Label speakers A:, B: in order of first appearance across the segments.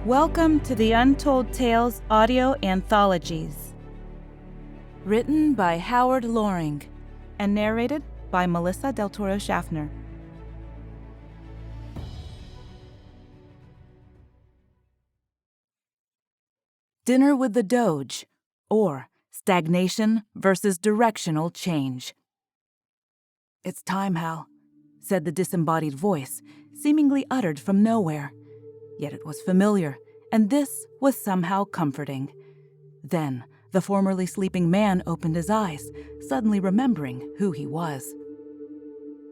A: Welcome to the Untold Tales audio anthologies. Written by Howard Loring and narrated by Melissa Del Toro Schaffner. Dinner with the Doge, or Stagnation versus Directional Change. "It's time, Hal," said the disembodied voice, seemingly uttered from nowhere. Yet it was familiar, and this was somehow comforting. Then, the formerly sleeping man opened his eyes, suddenly remembering who he was.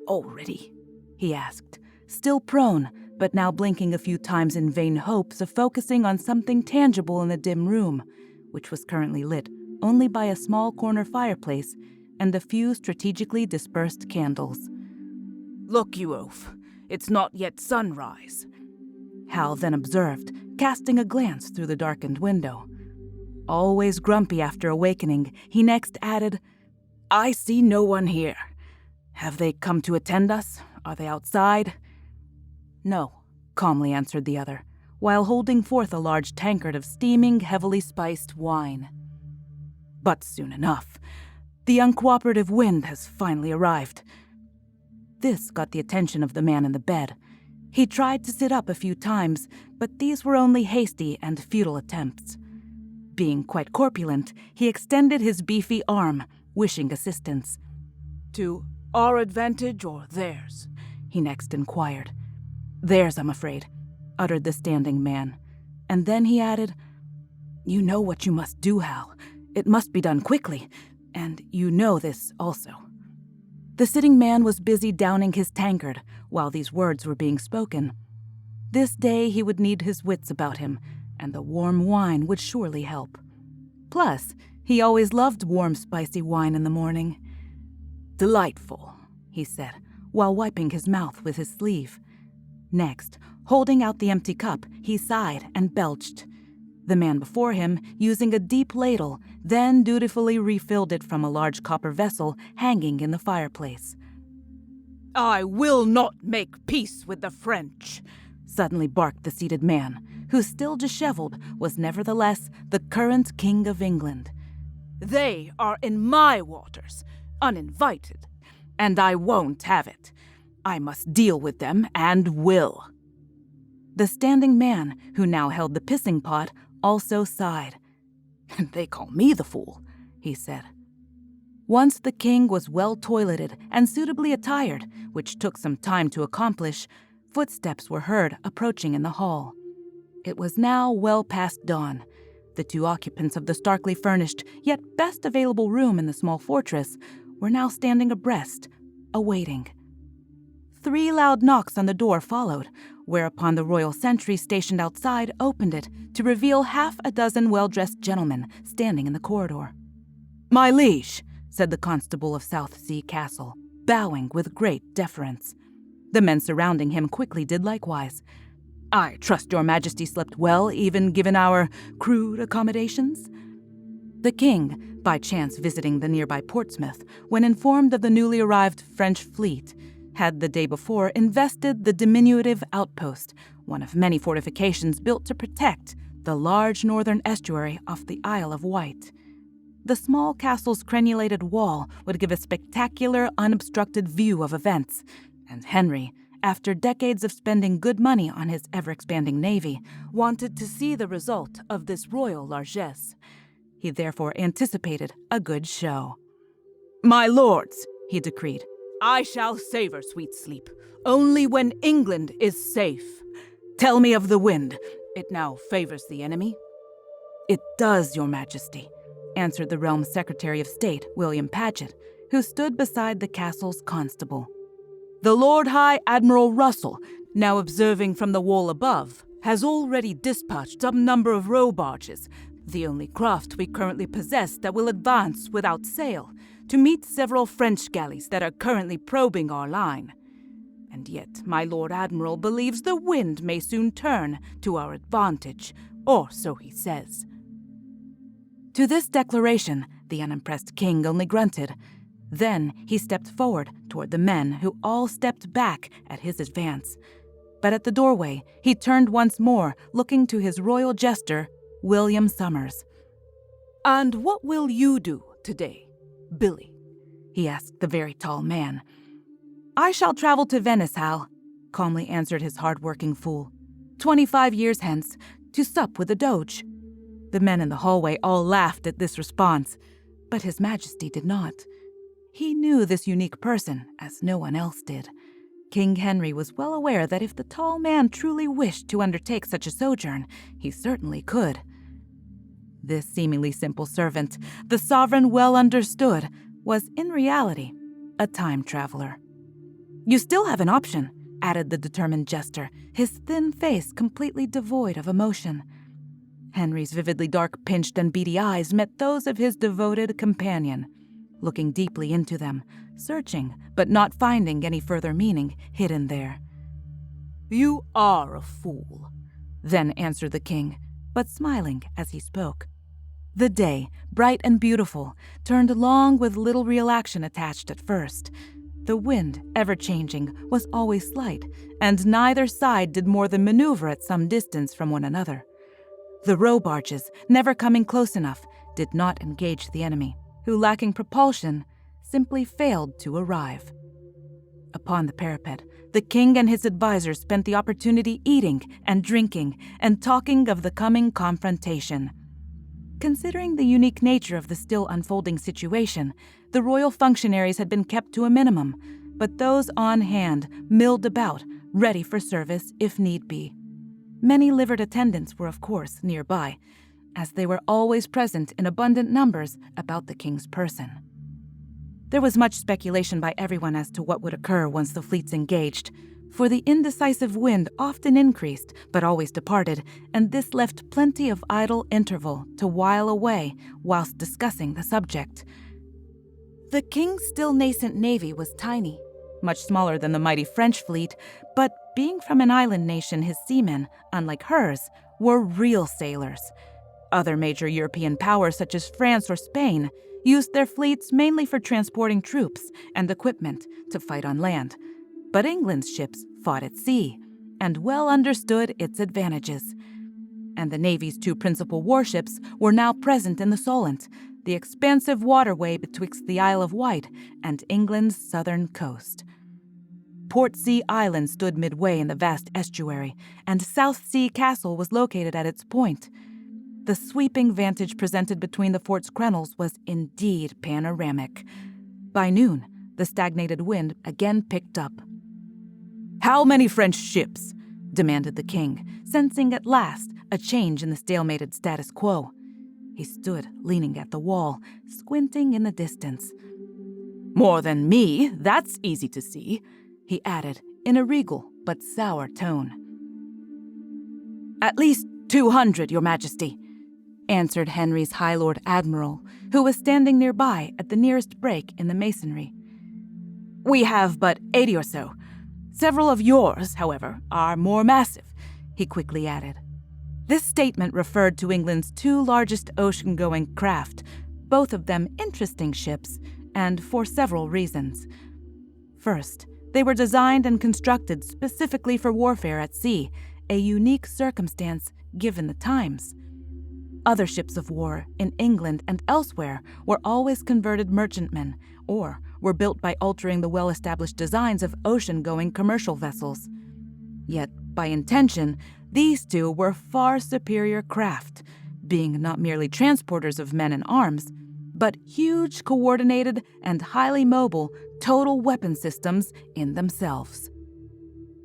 A: "Already?" he asked, still prone, but now blinking a few times in vain hopes of focusing on something tangible in the dim room, which was currently lit only by a small corner fireplace and a few strategically dispersed candles. "Look, you oaf, it's not yet sunrise," Hal then observed, casting a glance through the darkened window. Always grumpy after awakening, he next added, "I see no one here. Have they come to attend us? Are they outside?" "No," calmly answered the other, while holding forth a large tankard of steaming, heavily spiced wine. "But soon enough. The uncooperative wind has finally arrived." This got the attention of the man in the bed. He tried to sit up a few times, but these were only hasty and futile attempts. Being quite corpulent, he extended his beefy arm, wishing assistance. "To our advantage or theirs?" he next inquired. "Theirs, I'm afraid," uttered the standing man. And then he added, "You know what you must do, Hal. It must be done quickly, and you know this also." The sitting man was busy downing his tankard while these words were being spoken. This day he would need his wits about him, and the warm wine would surely help. Plus, he always loved warm, spicy wine in the morning. "Delightful," he said, while wiping his mouth with his sleeve. Next, holding out the empty cup, he sighed and belched. The man before him, using a deep ladle, then dutifully refilled it from a large copper vessel hanging in the fireplace. "I will not make peace with the French," suddenly barked the seated man, who, still disheveled, was nevertheless the current King of England. "They are in my waters, uninvited, and I won't have it. I must deal with them, and will." The standing man, who now held the pissing pot, also sighed. "They call me the fool," he said. Once the king was well toileted and suitably attired, which took some time to accomplish, footsteps were heard approaching in the hall. It was now well past dawn. The two occupants of the starkly furnished, yet best available room in the small fortress, were now standing abreast, awaiting. 3 loud knocks on the door followed, whereupon the royal sentry stationed outside opened it to reveal half a dozen well-dressed gentlemen standing in the corridor. "My liege," said the constable of Southsea Castle, bowing with great deference. The men surrounding him quickly did likewise. "I trust your majesty slept well, even given our crude accommodations?" The king, by chance visiting the nearby Portsmouth, when informed of the newly arrived French fleet, had the day before invested the diminutive outpost, one of many fortifications built to protect the large northern estuary off the Isle of Wight. The small castle's crenulated wall would give a spectacular, unobstructed view of events, and Henry, after decades of spending good money on his ever-expanding navy, wanted to see the result of this royal largesse. He therefore anticipated a good show. "My lords," he decreed, "I shall savor sweet sleep only when England is safe. Tell me of the wind. It now favors the enemy?" "It does, your majesty," answered the realm's Secretary of State, William Paget, who stood beside the castle's constable. "The Lord High Admiral Russell, now observing from the wall above, has already dispatched some number of row barges, the only craft we currently possess that will advance without sail, to meet several French galleys that are currently probing our line. And yet my Lord Admiral believes the wind may soon turn to our advantage, or so he says." To this declaration, the unimpressed king only grunted. Then he stepped forward toward the men, who all stepped back at his advance. but at the doorway, he turned once more, looking to his royal jester, William Summers. "And what will you do today, Billy?" he asked the very tall man. "I shall travel to Venice, Hal," calmly answered his hard-working fool. 25 years hence, to sup with the Doge." The men in the hallway all laughed at this response, but His Majesty did not. He knew this unique person, as no one else did. King Henry was well aware that if the tall man truly wished to undertake such a sojourn, he certainly could. This seemingly simple servant, the sovereign well understood, was in reality a time traveler. "You still have an option," added the determined jester, his thin face completely devoid of emotion. Henry's vividly dark, pinched, and beady eyes met those of his devoted companion, looking deeply into them, searching but not finding any further meaning hidden there. "You are a fool," then answered the king, but smiling as he spoke. The day, bright and beautiful, turned long with little real action attached at first. The wind, ever-changing, was always slight, and neither side did more than maneuver at some distance from one another. The row barges, never coming close enough, did not engage the enemy, who, lacking propulsion, simply failed to arrive. Upon the parapet, the king and his advisors spent the opportunity eating and drinking and talking of the coming confrontation. Considering the unique nature of the still unfolding situation, the royal functionaries had been kept to a minimum, but those on hand milled about, ready for service if need be. Many livered attendants were, of course, nearby, as they were always present in abundant numbers about the king's person. There was much speculation by everyone as to what would occur once the fleets engaged, for the indecisive wind often increased but always departed, and this left plenty of idle interval to while away whilst discussing the subject. The king's still nascent navy was tiny, much smaller than the mighty French fleet, but being from an island nation, his seamen, unlike hers, were real sailors. Other major European powers such as France or Spain used their fleets mainly for transporting troops and equipment to fight on land. But England's ships fought at sea and well understood its advantages. And the Navy's two principal warships were now present in the Solent, the expansive waterway betwixt the Isle of Wight and England's southern coast. Portsea Island stood midway in the vast estuary, and South Sea Castle was located at its point. The sweeping vantage presented between the fort's crenels was indeed panoramic. By noon, the stagnated wind again picked up. "How many French ships?" demanded the king, sensing at last a change in the stalemated status quo. He stood leaning at the wall, squinting in the distance. "More than me, that's easy to see," he added in a regal but sour tone. "At least 200, Your Majesty," answered Henry's High Lord Admiral, who was standing nearby at the nearest break in the masonry. "We have but 80 or so. Several of yours, however, are more massive," he quickly added. This statement referred to England's two largest ocean-going craft, both of them interesting ships, and for several reasons. First, they were designed and constructed specifically for warfare at sea, a unique circumstance given the times. Other ships of war in England and elsewhere were always converted merchantmen, or were built by altering the well-established designs of ocean-going commercial vessels. Yet, by intention, these two were far superior craft, being not merely transporters of men and arms, but huge, coordinated, and highly mobile total weapon systems in themselves.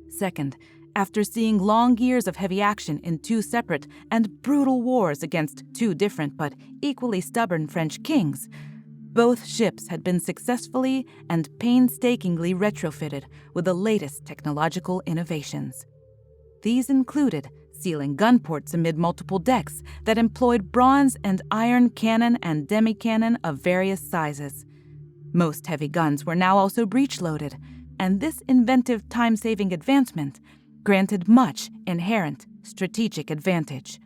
A: Second, after seeing long years of heavy action in two separate and brutal wars against two different but equally stubborn French kings, both ships had been successfully and painstakingly retrofitted with the latest technological innovations. These included sealing gun ports amid multiple decks that employed bronze and iron cannon and demi-cannon of various sizes. Most heavy guns were now also breech-loaded, and this inventive time-saving advancement granted much inherent strategic advantage.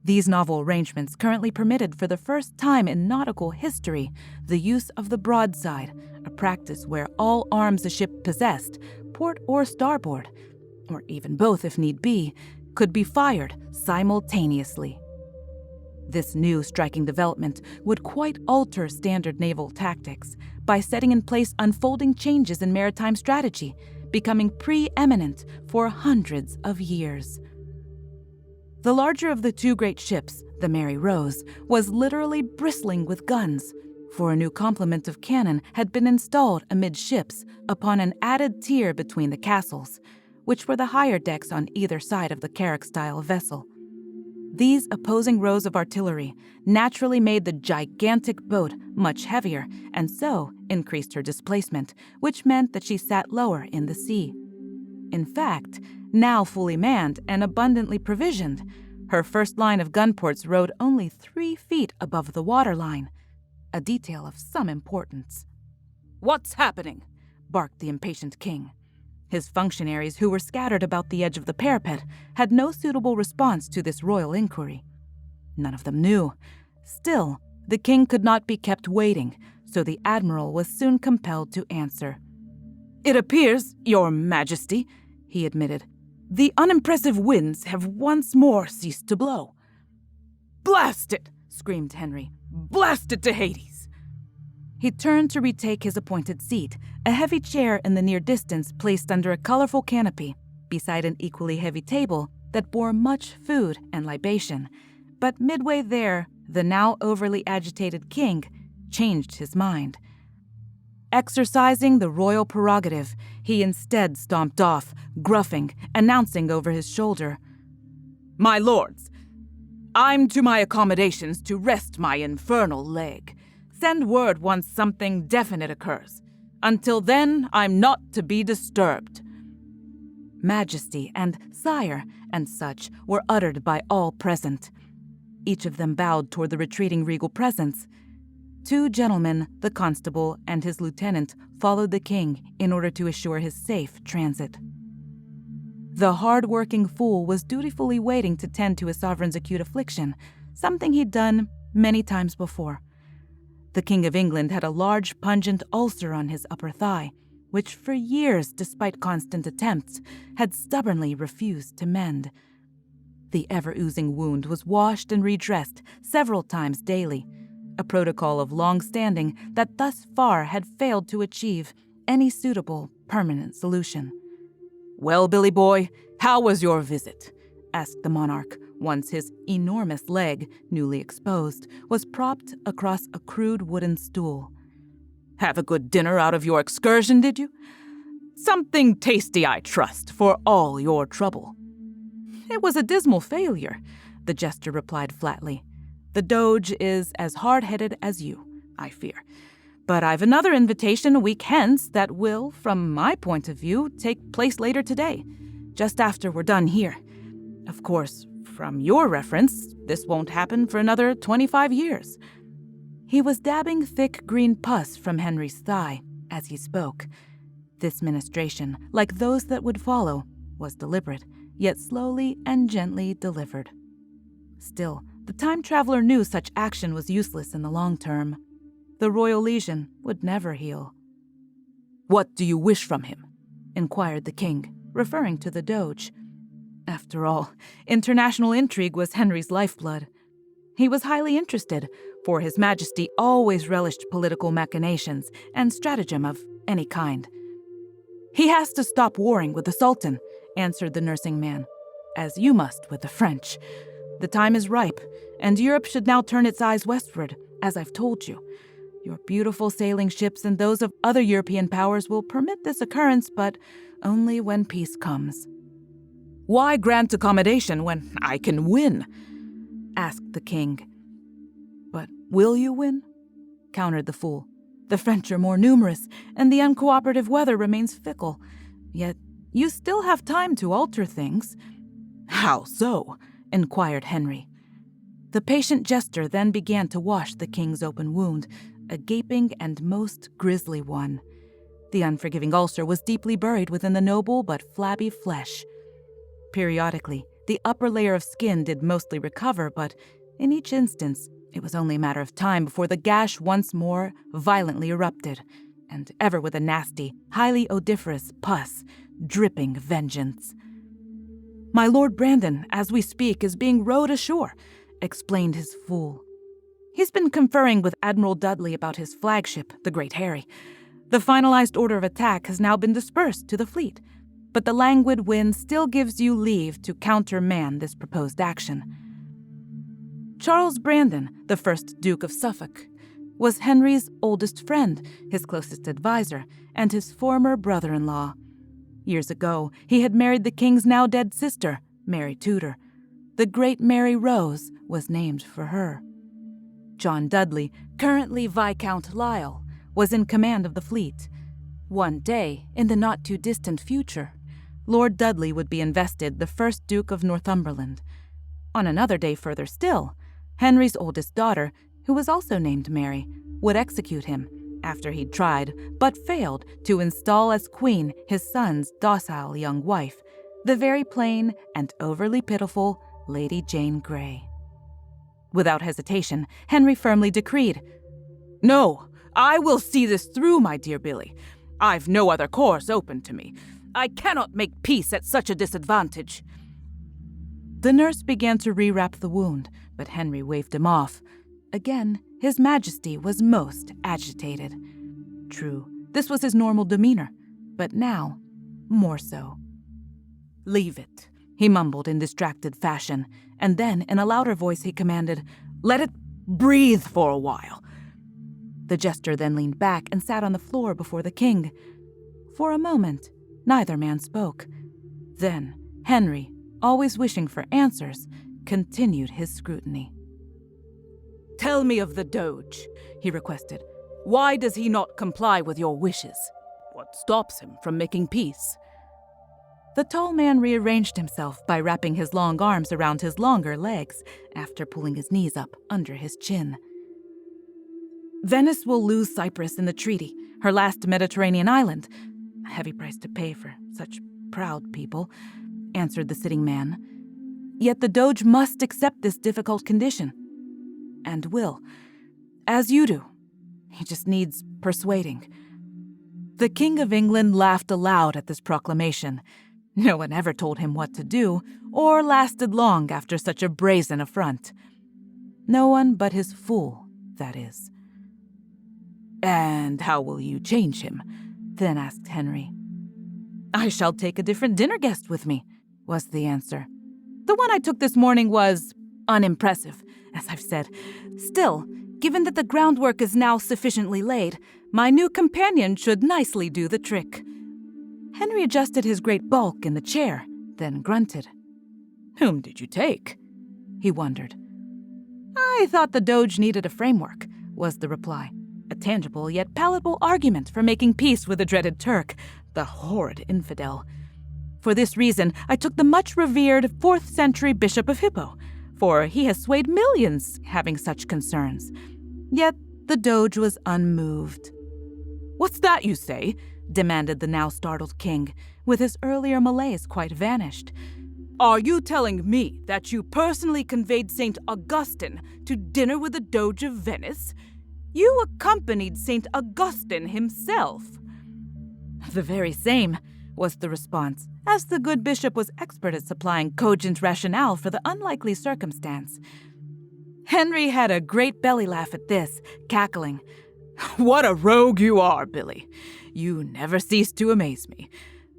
A: These novel arrangements currently permitted for the first time in nautical history the use of the broadside, a practice where all arms a ship possessed, port or starboard, or even both if need be, could be fired simultaneously. This new striking development would quite alter standard naval tactics by setting in place unfolding changes in maritime strategy, becoming preeminent for hundreds of years. The larger of the two great ships, the Mary Rose, was literally bristling with guns, for a new complement of cannon had been installed amidships upon an added tier between the castles, which were the higher decks on either side of the Carrack-style vessel. These opposing rows of artillery naturally made the gigantic boat much heavier and so increased her displacement, which meant that she sat lower in the sea. In fact, now fully manned and abundantly provisioned, her first line of gun ports rode only 3 feet above the waterline, a detail of some importance. "What's happening?" barked the impatient king. His functionaries, who were scattered about the edge of the parapet, had no suitable response to this royal inquiry. None of them knew. Still, the king could not be kept waiting, so the admiral was soon compelled to answer. "It appears, Your Majesty," he admitted, "the unimpressive winds have once more ceased to blow." "Blast it!" screamed Henry. "Blast it to Hades!" He turned to retake his appointed seat, a heavy chair in the near distance placed under a colorful canopy, beside an equally heavy table that bore much food and libation. But midway there, the now overly agitated king changed his mind. Exercising the royal prerogative, he instead stomped off, gruffing, announcing over his shoulder, "My lords, I'm to my accommodations to rest my infernal leg. Send word once something definite occurs. Until then, I'm not to be disturbed." Majesty and sire and such were uttered by all present. Each of them bowed toward the retreating regal presence. 2 gentlemen, the constable and his lieutenant, followed the king in order to assure his safe transit. The hard-working fool was dutifully waiting to tend to his sovereign's acute affliction, something he'd done many times before. The King of England had a large, pungent ulcer on his upper thigh, which for years, despite constant attempts, had stubbornly refused to mend. The ever-oozing wound was washed and redressed several times daily, a protocol of long standing that thus far had failed to achieve any suitable, permanent solution. "Well, Billy boy, how was your visit?" asked the monarch, once his enormous leg, newly exposed, was propped across a crude wooden stool. "Have a good dinner out of your excursion, did you? Something tasty, I trust, for all your trouble." "It was a dismal failure," the jester replied flatly. "The Doge is as hard-headed as you, I fear. But I've another invitation a week hence that will, from my point of view, take place later today, just after we're done here. Of course, from your reference, this won't happen for another 25 years. He was dabbing thick green pus from Henry's thigh as he spoke. This ministration, like those that would follow, was deliberate, yet slowly and gently delivered. Still, the time traveler knew such action was useless in the long term. The royal lesion would never heal. "What do you wish from him?" inquired the king, referring to the Doge. After all, international intrigue was Henry's lifeblood. He was highly interested, for His Majesty always relished political machinations and stratagem of any kind. "He has to stop warring with the Sultan," answered the nursing man, "as you must with the French. The time is ripe, and Europe should now turn its eyes westward, as I've told you. Your beautiful sailing ships and those of other European powers will permit this occurrence, but only when peace comes." "Why grant accommodation when I can win?" asked the king. "But will you win?" countered the fool. "The French are more numerous, and the uncooperative weather remains fickle. Yet you still have time to alter things." "How so?" inquired Henry. The patient jester then began to wash the king's open wound, a gaping and most grisly one. The unforgiving ulcer was deeply buried within the noble but flabby flesh. Periodically, the upper layer of skin did mostly recover, but in each instance, it was only a matter of time before the gash once more violently erupted, and ever with a nasty, highly odoriferous pus, dripping vengeance. My Lord Brandon, as we speak, is being rowed ashore, explained his fool. He's been conferring with Admiral Dudley about his flagship, the Great Harry. The finalized order of attack has now been dispersed to the fleet, but the languid wind still gives you leave to countermand this proposed action. Charles Brandon, the first Duke of Suffolk, was Henry's oldest friend, his closest advisor, and his former brother-in-law. Years ago, he had married the king's now-dead sister, Mary Tudor. The Great Mary Rose was named for her. John Dudley, currently Viscount Lisle, was in command of the fleet. One day, in the not-too-distant future, Lord Dudley would be invested the first Duke of Northumberland. On another day further still, Henry's oldest daughter, who was also named Mary, would execute him after he'd tried, but failed, to install as queen his son's docile young wife, the very plain and overly pitiful Lady Jane Grey. Without hesitation, Henry firmly decreed, "No, I will see this through, my dear Billy. I've no other course open to me. I cannot make peace at such a disadvantage." The nurse began to rewrap the wound, but Henry waved him off. Again, His Majesty was most agitated. True, this was his normal demeanor, but now, more so. "Leave it," he mumbled in distracted fashion, and then, in a louder voice, he commanded, "Let it breathe for a while." The jester then leaned back and sat on the floor before the king. For a moment, neither man spoke. Then, Henry, always wishing for answers, continued his scrutiny. "Tell me of the Doge," he requested. "Why does he not comply with your wishes? What stops him from making peace?" The tall man rearranged himself by wrapping his long arms around his longer legs after pulling his knees up under his chin. "Venice will lose Cyprus in the treaty, her last Mediterranean island. A heavy price to pay for such proud people," answered the sitting man. "Yet the Doge must accept this difficult condition. And will. As you do. He just needs persuading." The King of England laughed aloud at this proclamation. No one ever told him what to do, or lasted long after such a brazen affront. No one but his fool, that is. "And how will you change him?" then asked Henry. "I shall take a different dinner guest with me," was the answer. "The one I took this morning was unimpressive, as I've said. Still, given that the groundwork is now sufficiently laid, my new companion should nicely do the trick." Henry adjusted his great bulk in the chair, then grunted. "Whom did you take?" he wondered. "I thought the Doge needed a framework," was the reply. "A tangible yet palatable argument for making peace with the dreaded Turk, the horrid infidel. For this reason, I took the much-revered 4th century Bishop of Hippo, for he has swayed millions having such concerns." Yet the Doge was unmoved. "What's that you say?" demanded the now startled king, with his earlier malaise quite vanished. "Are you telling me that you personally conveyed St. Augustine to dinner with the Doge of Venice? You accompanied St. Augustine himself?" "The very same," was the response, as the good bishop was expert at supplying cogent rationale for the unlikely circumstance. Henry had a great belly laugh at this, cackling. "What a rogue you are, Billy. You never cease to amaze me.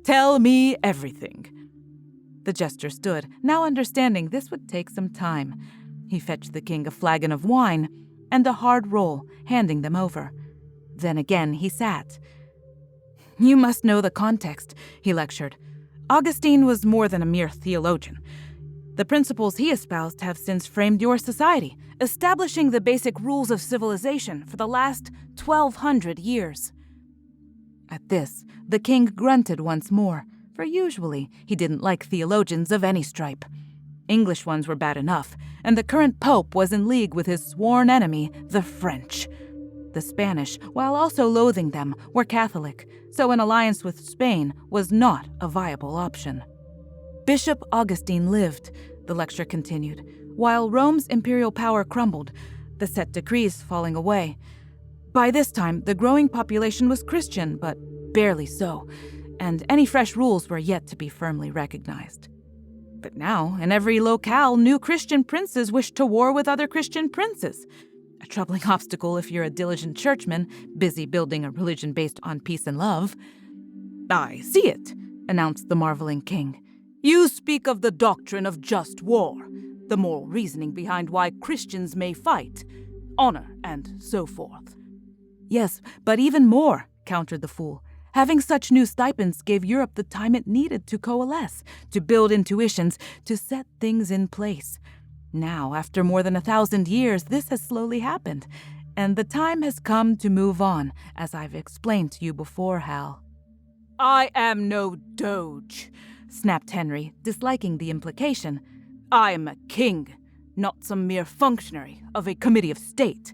A: Tell me everything." The jester stood, now understanding this would take some time. He fetched the king a flagon of wine and a hard roll, handing them over. Then again he sat. "You must know the context," he lectured. "Augustine was more than a mere theologian. The principles he espoused have since framed your society, establishing the basic rules of civilization for the last 1,200 years. At this, the king grunted once more, for usually he didn't like theologians of any stripe. English ones were bad enough, and the current pope was in league with his sworn enemy, the French. The Spanish, while also loathing them, were Catholic, so an alliance with Spain was not a viable option. Bishop Augustine lived, the lecture continued, while Rome's imperial power crumbled, the set decrees falling away. By this time, the growing population was Christian, but barely so, and any fresh rules were yet to be firmly recognized. But now, in every locale, new Christian princes wish to war with other Christian princes. A troubling obstacle if you're a diligent churchman, busy building a religion based on peace and love. "I see it," announced the marveling king. "You speak of the doctrine of just war, the moral reasoning behind why Christians may fight, honor, and so forth." "Yes, but even more," countered the fool. "Having such new stipends gave Europe the time it needed to coalesce, to build intuitions, to set things in place. Now, after more than 1,000 years, this has slowly happened, and the time has come to move on, as I've explained to you before, Hal." "I am no Doge," snapped Henry, disliking the implication. "I am a king, not some mere functionary of a committee of state.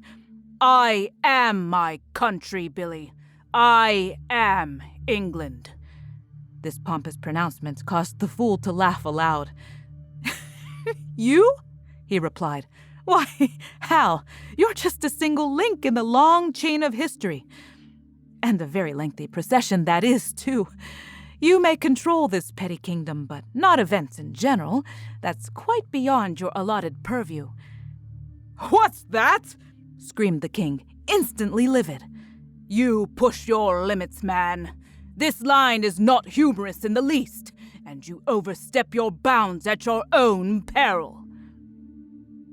A: I am my country, Billy. I am England." This pompous pronouncement caused the fool to laugh aloud. "You?" he replied. "Why, Hal, you're just a single link in the long chain of history. And a very lengthy procession that is, too. You may control this petty kingdom, but not events in general. That's quite beyond your allotted purview." "What's that?" screamed the king, instantly livid. "You push your limits, man. This line is not humorous in the least, and you overstep your bounds at your own peril."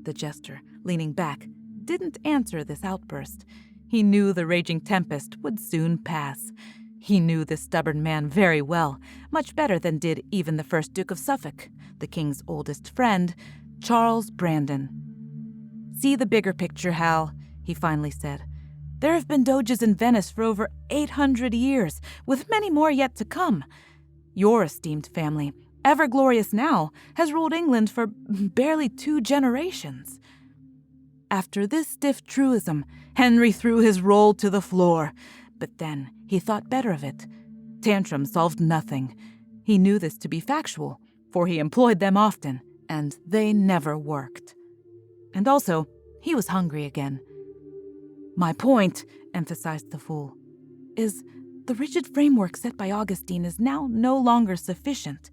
A: The jester, leaning back, didn't answer this outburst. He knew the raging tempest would soon pass. He knew this stubborn man very well, much better than did even the first Duke of Suffolk, the king's oldest friend, Charles Brandon. "See the bigger picture, Hal," he finally said. "There have been doges in Venice for over 800 years, with many more yet to come. Your esteemed family, ever glorious now, has ruled England for barely 2 generations." After this stiff truism, Henry threw his roll to the floor, but then he thought better of it. Tantrum solved nothing. He knew this to be factual, for he employed them often, and they never worked. And also, he was hungry again. "My point," emphasized the fool, "is the rigid framework set by Augustine is now no longer sufficient.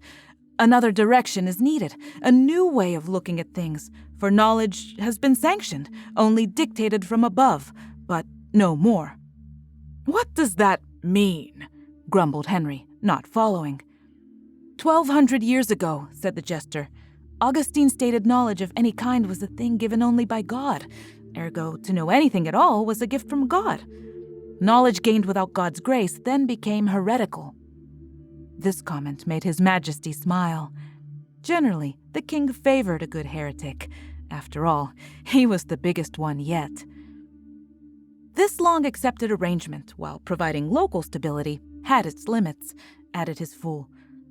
A: Another direction is needed, a new way of looking at things, for knowledge has been sanctioned, only dictated from above, but no more." "What does that mean?" grumbled Henry, not following. 1,200 years ago," said the jester, "Augustine stated knowledge of any kind was a thing given only by God. Ergo, to know anything at all was a gift from God. Knowledge gained without God's grace then became heretical." This comment made His Majesty smile. Generally, the king favored a good heretic. After all, he was the biggest one yet. This long-accepted arrangement, while providing local stability, had its limits, added his fool.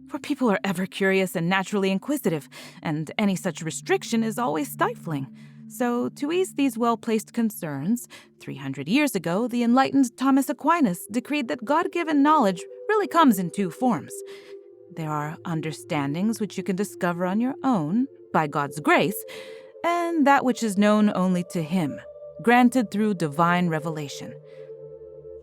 A: For people are ever curious and naturally inquisitive, and any such restriction is always stifling. So, to ease these well-placed concerns, 300 years ago, the enlightened Thomas Aquinas decreed that God-given knowledge really comes in 2 forms. There are understandings which you can discover on your own, by God's grace, and that which is known only to Him, granted through divine revelation.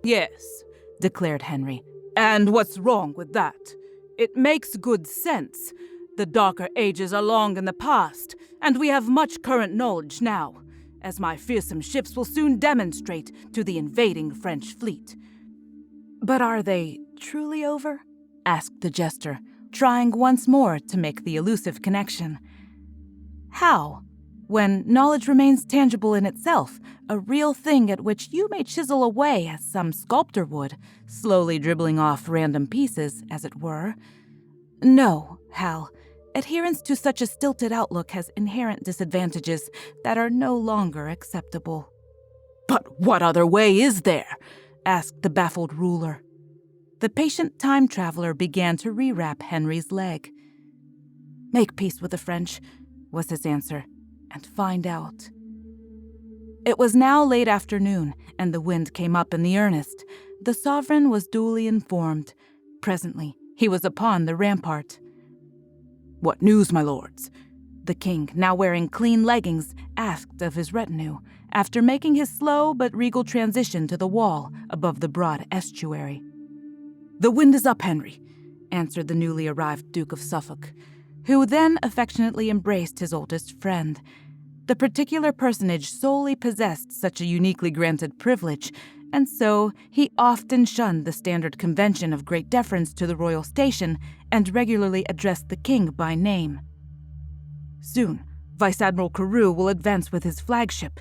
A: "Yes," declared Henry, "and what's wrong with that? It makes good sense. The darker ages are long in the past, and we have much current knowledge now, as my fearsome ships will soon demonstrate to the invading French fleet." "But are they truly over?" asked the jester, trying once more to make the elusive connection. "How? When knowledge remains tangible in itself, a real thing at which you may chisel away as some sculptor would, slowly dribbling off random pieces, as it were. No, Hal. Adherence to such a stilted outlook has inherent disadvantages that are no longer acceptable." "But what other way is there?" asked the baffled ruler. The patient time traveler began to rewrap Henry's leg. "Make peace with the French," was his answer, "and find out." It was now late afternoon, and the wind came up in the earnest. The sovereign was duly informed. Presently, he was upon the rampart. "What news, my lords?" The king, now wearing clean leggings, asked of his retinue, after making his slow but regal transition to the wall above the broad estuary. "The wind is up, Henry," answered the newly arrived Duke of Suffolk. who then affectionately embraced his oldest friend. The particular personage solely possessed such a uniquely granted privilege, and so he often shunned the standard convention of great deference to the royal station and regularly addressed the king by name. Soon, Vice Admiral Carew will advance with his flagship,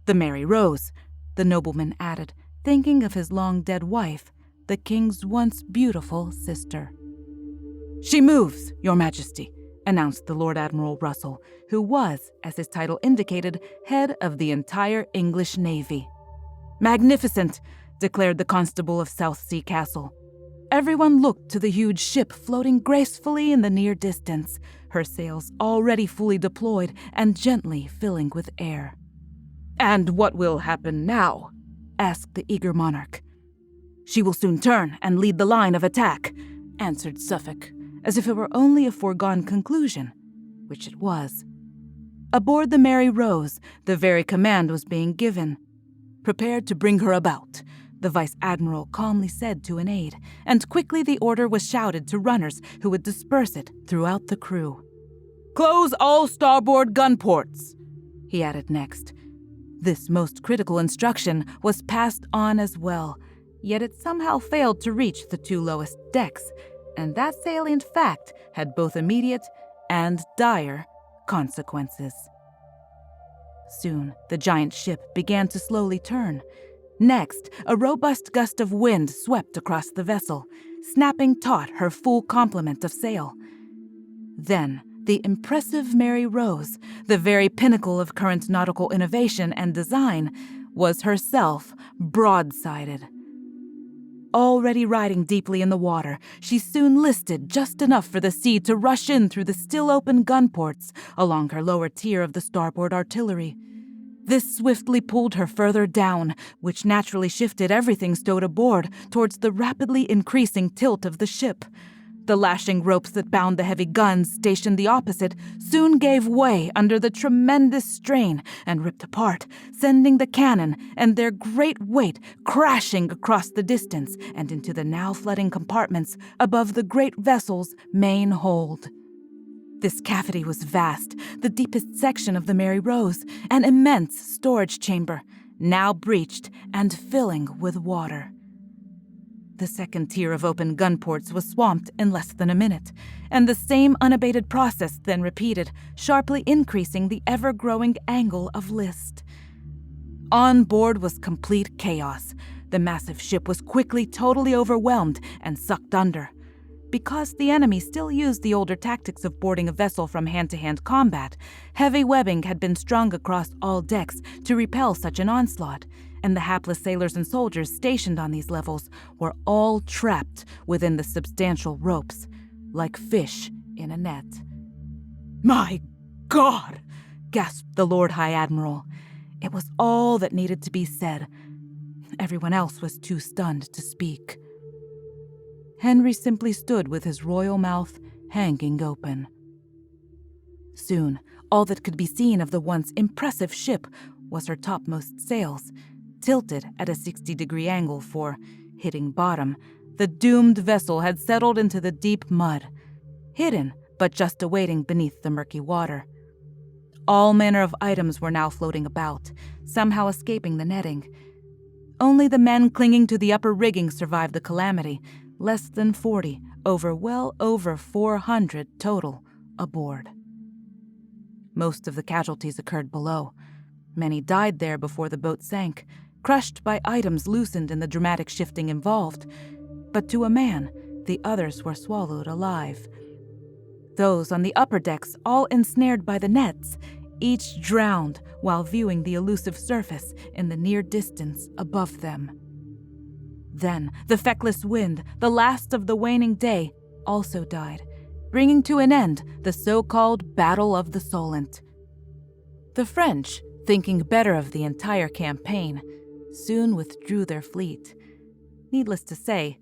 A: the Mary Rose, the nobleman added, thinking of his long-dead wife, the king's once beautiful sister. "She moves, Your Majesty," announced the Lord Admiral Russell, who was, as his title indicated, head of the entire English Navy. "Magnificent," declared the Constable of Southsea Castle. Everyone looked to the huge ship floating gracefully in the near distance, her sails already fully deployed and gently filling with air. "And what will happen now?" asked the eager monarch. "She will soon turn and lead the line of attack," answered Suffolk, as if it were only a foregone conclusion, which it was. Aboard the Mary Rose, the very command was being given. "Prepare to bring her about," the Vice Admiral calmly said to an aide, and quickly the order was shouted to runners who would disperse it throughout the crew. "Close all starboard gun ports," he added next. This most critical instruction was passed on as well, yet it somehow failed to reach the two lowest decks, and that salient fact had both immediate and dire consequences. Soon, the giant ship began to slowly turn. Next, a robust gust of wind swept across the vessel, snapping taut her full complement of sail. Then, the impressive Mary Rose, the very pinnacle of current nautical innovation and design, was herself broadsided. Already riding deeply in the water, she soon listed just enough for the sea to rush in through the still open gun ports along her lower tier of the starboard artillery. This swiftly pulled her further down, which naturally shifted everything stowed aboard towards the rapidly increasing tilt of the ship. The lashing ropes that bound the heavy guns stationed the opposite soon gave way under the tremendous strain and ripped apart, sending the cannon and their great weight crashing across the distance and into the now flooding compartments above the great vessel's main hold. This cavity was vast, the deepest section of the Mary Rose, an immense storage chamber, now breached and filling with water. The second tier of open gun ports was swamped in less than a minute, and the same unabated process then repeated, sharply increasing the ever-growing angle of list. On board was complete chaos. The massive ship was quickly totally overwhelmed and sucked under. Because the enemy still used the older tactics of boarding a vessel from hand-to-hand combat, heavy webbing had been strung across all decks to repel such an onslaught, and the hapless sailors and soldiers stationed on these levels were all trapped within the substantial ropes, like fish in a net. "My God!" gasped the Lord High Admiral. It was all that needed to be said. Everyone else was too stunned to speak. Henry simply stood with his royal mouth hanging open. Soon, all that could be seen of the once impressive ship was her topmost sails, tilted at a 60-degree angle for, hitting bottom, the doomed vessel had settled into the deep mud, hidden but just awaiting beneath the murky water. All manner of items were now floating about, somehow escaping the netting. Only the men clinging to the upper rigging survived the calamity, less than 40, well over 400 total aboard. Most of the casualties occurred below. Many died there before the boat sank, crushed by items loosened in the dramatic shifting involved. But to a man, the others were swallowed alive. Those on the upper decks, all ensnared by the nets, each drowned while viewing the elusive surface in the near distance above them. Then, the feckless wind, the last of the waning day, also died, bringing to an end the so-called Battle of the Solent. The French, thinking better of the entire campaign, soon withdrew their fleet. Needless to say,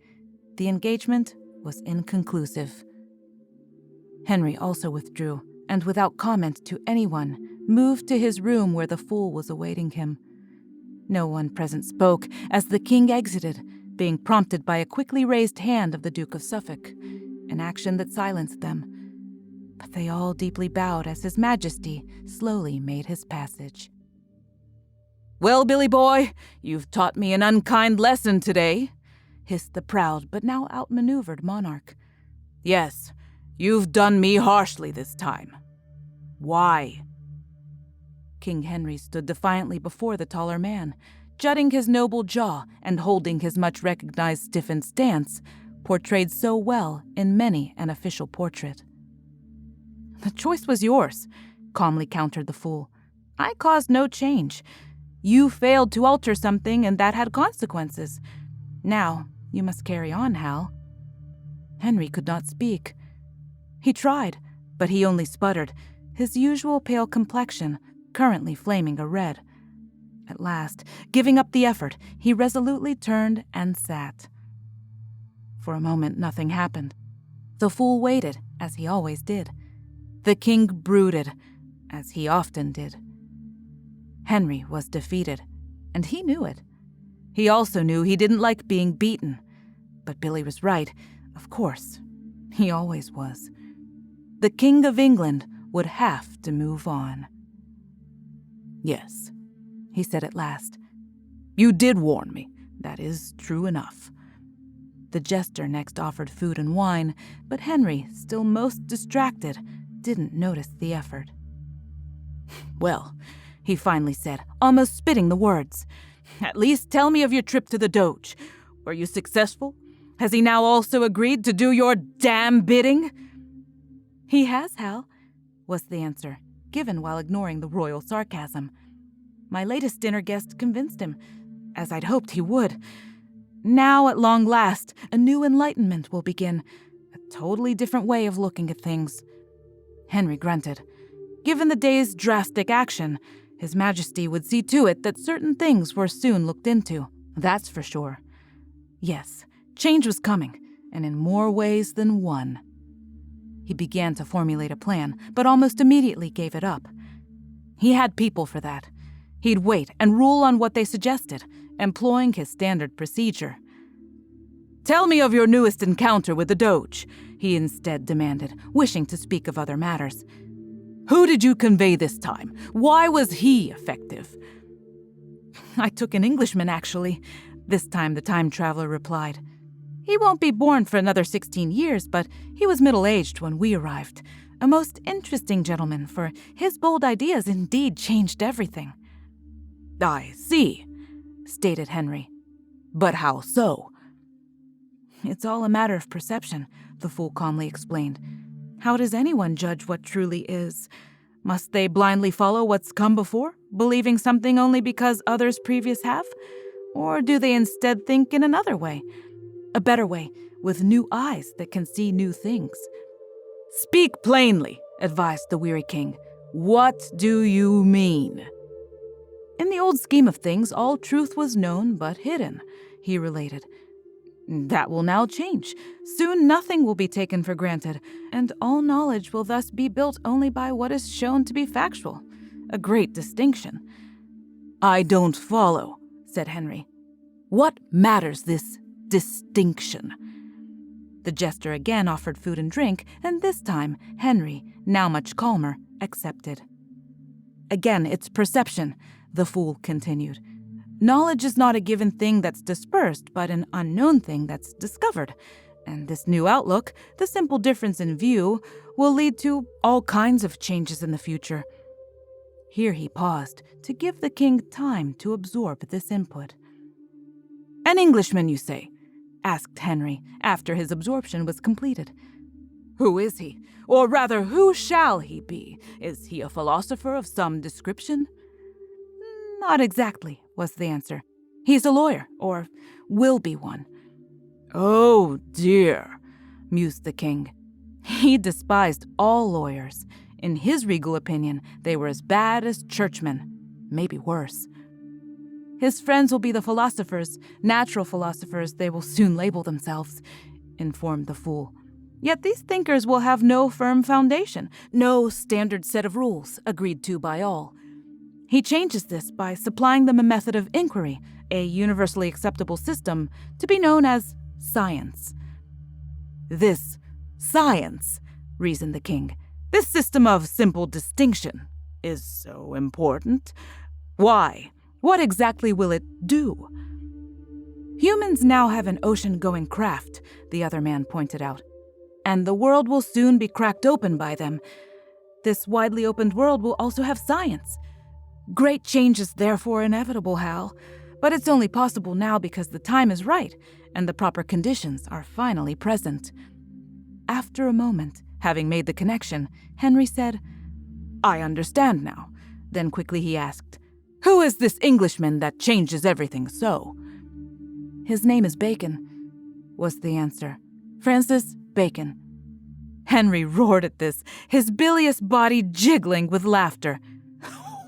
A: the engagement was inconclusive. Henry also withdrew, and without comment to anyone, moved to his room where the fool was awaiting him. No one present spoke as the king exited, being prompted by a quickly raised hand of the Duke of Suffolk, an action that silenced them. but they all deeply bowed as His Majesty slowly made his passage. "Well, Billy boy, you've taught me an unkind lesson today," hissed the proud but now outmaneuvered monarch. "Yes, you've done me harshly this time. Why?" King Henry stood defiantly before the taller man, jutting his noble jaw and holding his much-recognized stiffened stance, portrayed so well in many an official portrait. "The choice was yours," calmly countered the fool. "I caused no change. You failed to alter something, and that had consequences. Now, you must carry on, Hal." Henry could not speak. He tried, but he only sputtered, his usual pale complexion currently flaming a red. At last, giving up the effort, he resolutely turned and sat. For a moment, nothing happened. The fool waited, as he always did. The king brooded, as he often did. Henry was defeated, and he knew it. He also knew he didn't like being beaten. But Billy was right, of course. He always was. The King of England would have to move on. "Yes," he said at last. "You did warn me. That is true enough." The jester next offered food and wine, but Henry, still most distracted, didn't notice the effort. "Well," he finally said, almost spitting the words, "at least tell me of your trip to the Doge. Were you successful? Has he now also agreed to do your damn bidding?" "He has, Hal," was the answer, given while ignoring the royal sarcasm. "My latest dinner guest convinced him, as I'd hoped he would. Now, at long last, a new enlightenment will begin, a totally different way of looking at things." Henry grunted. Given the day's drastic action, His Majesty would see to it that certain things were soon looked into, that's for sure. Yes, change was coming, and in more ways than one. He began to formulate a plan, but almost immediately gave it up. He had people for that. He'd wait and rule on what they suggested, employing his standard procedure. "Tell me of your newest encounter with the Doge," he instead demanded, wishing to speak of other matters. "Who did you convey this time? Why was he effective?" "I took an Englishman, actually," this time the time traveler replied. "He won't be born for another 16 years, but he was middle-aged when we arrived. A most interesting gentleman, for his bold ideas indeed changed everything." "I see," stated Henry. "But how so?" "It's all a matter of perception," the fool calmly explained. "How does anyone judge what truly is? Must they blindly follow what's come before, believing something only because others previous have? Or do they instead think in another way? A better way, with new eyes that can see new things?" "Speak plainly," advised the weary king. "What do you mean?" "In the old scheme of things, all truth was known but hidden," he related. "That will now change. Soon nothing will be taken for granted, and all knowledge will thus be built only by what is shown to be factual. A great distinction." "I don't follow," said Henry. "What matters this distinction?" The jester again offered food and drink, and this time Henry, now much calmer, accepted. "Again, it's perception," the fool continued. "Knowledge is not a given thing that's dispersed, but an unknown thing that's discovered. And this new outlook, the simple difference in view, will lead to all kinds of changes in the future." Here he paused to give the king time to absorb this input. "An Englishman, you say?" asked Henry, after his absorption was completed. "Who is he? Or rather, who shall he be? Is he a philosopher of some description?" "Not exactly," was the answer. "He's a lawyer, or will be one." "Oh, dear," mused the king. He despised all lawyers. In his regal opinion, they were as bad as churchmen, maybe worse. "His friends will be the philosophers, natural philosophers they will soon label themselves," informed the fool. "Yet these thinkers will have no firm foundation, no standard set of rules agreed to by all. He changes this by supplying them a method of inquiry, a universally acceptable system to be known as science." "This science," reasoned the king, This system of simple distinction is so important. Why? What exactly will it do? Humans now have an ocean-going craft, the other man pointed out, and the world will soon be cracked open by them. This widely opened world will also have science. Great change is therefore inevitable, Hal, but it's only possible now because the time is right and the proper conditions are finally present. After a moment, having made the connection, Henry said, "I understand now." Then quickly he asked, "Who is this Englishman that changes everything so?" "His name is Bacon," was the answer. "Francis Bacon." Henry roared at this, his bilious body jiggling with laughter.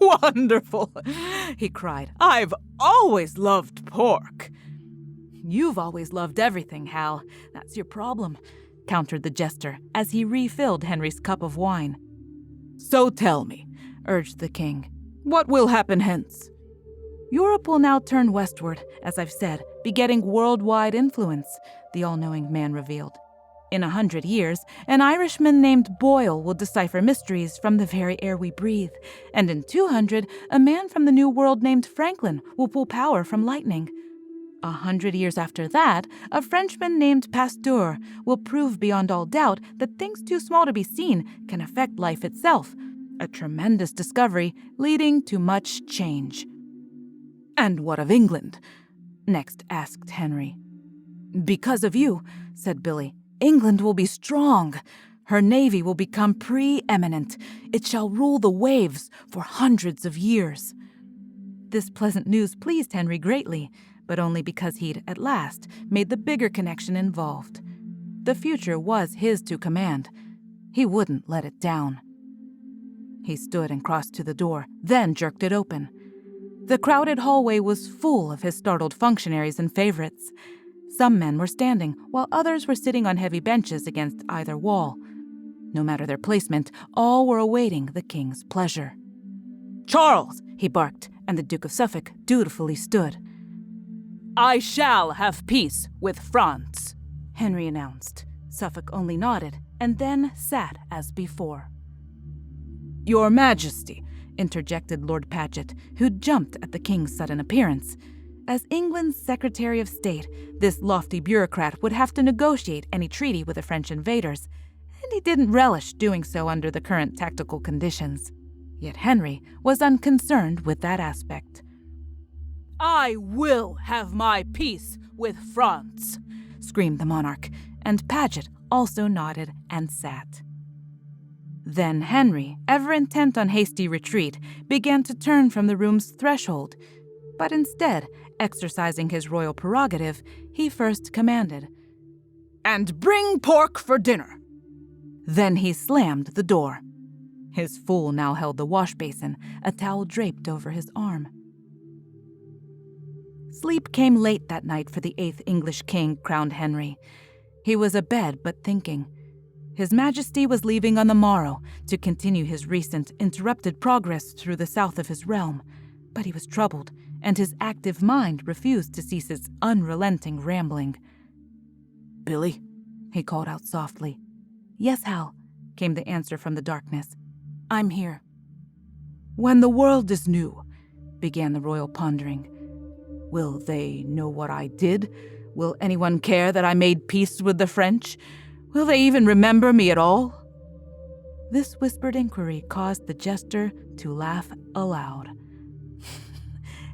A: "Wonderful!" he cried. "I've always loved pork." "You've always loved everything, Hal. That's your problem," countered the jester as he refilled Henry's cup of wine. "So tell me," urged the king, "what will happen hence?" "Europe will now turn westward, as I've said, begetting worldwide influence," the all-knowing man revealed. "In 100 years, an Irishman named Boyle will decipher mysteries from the very air we breathe, and in 200, a man from the New World named Franklin will pull power from lightning. 100 years after that, a Frenchman named Pasteur will prove beyond all doubt that things too small to be seen can affect life itself, a tremendous discovery leading to much change." "And what of England?" next asked Henry. "Because of you," said Billy, "England will be strong. Her navy will become preeminent. It shall rule the waves for hundreds of years." This pleasant news pleased Henry greatly, but only because he'd, at last, made the bigger connection involved. The future was his to command. He wouldn't let it down. He stood and crossed to the door, then jerked it open. The crowded hallway was full of his startled functionaries and favorites. Some men were standing, while others were sitting on heavy benches against either wall. No matter their placement, all were awaiting the king's pleasure. "Charles!" he barked, and the Duke of Suffolk dutifully stood. "I shall have peace with France," Henry announced. Suffolk only nodded, and then sat as before. "Your Majesty," interjected Lord Paget, who jumped at the king's sudden appearance. As England's Secretary of State, this lofty bureaucrat would have to negotiate any treaty with the French invaders, and he didn't relish doing so under the current tactical conditions. Yet Henry was unconcerned with that aspect. "I will have my peace with France," screamed the monarch, and Paget also nodded and sat. Then Henry, ever intent on hasty retreat, began to turn from the room's threshold, but instead, exercising his royal prerogative, he first commanded, "And bring pork for dinner." Then he slammed the door. His fool now held the wash basin, a towel draped over his arm. Sleep came late that night for the 8th English king crowned Henry. He was abed but thinking. His Majesty was leaving on the morrow to continue his recent interrupted progress through the south of his realm, but he was troubled, and his active mind refused to cease its unrelenting rambling. "Billy?" he called out softly. "Yes, Hal," came the answer from the darkness. "I'm here." "When the world is new," began the royal pondering, "will they know what I did? Will anyone care that I made peace with the French? Will they even remember me at all?" This whispered inquiry caused the jester to laugh aloud.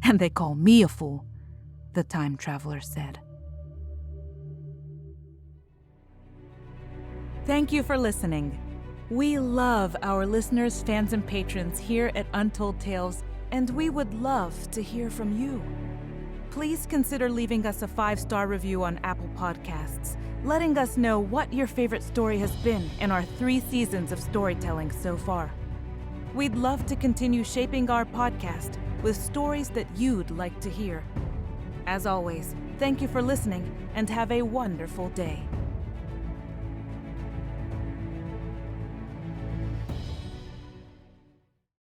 A: "And they call me a fool," the time traveler said. Thank you for listening. We love our listeners, fans, and patrons here at Untold Tales, and we would love to hear from you. Please consider leaving us a 5-star review on Apple Podcasts, letting us know what your favorite story has been in our 3 seasons of storytelling so far. We'd love to continue shaping our podcast with stories that you'd like to hear. As always, thank you for listening and have a wonderful day.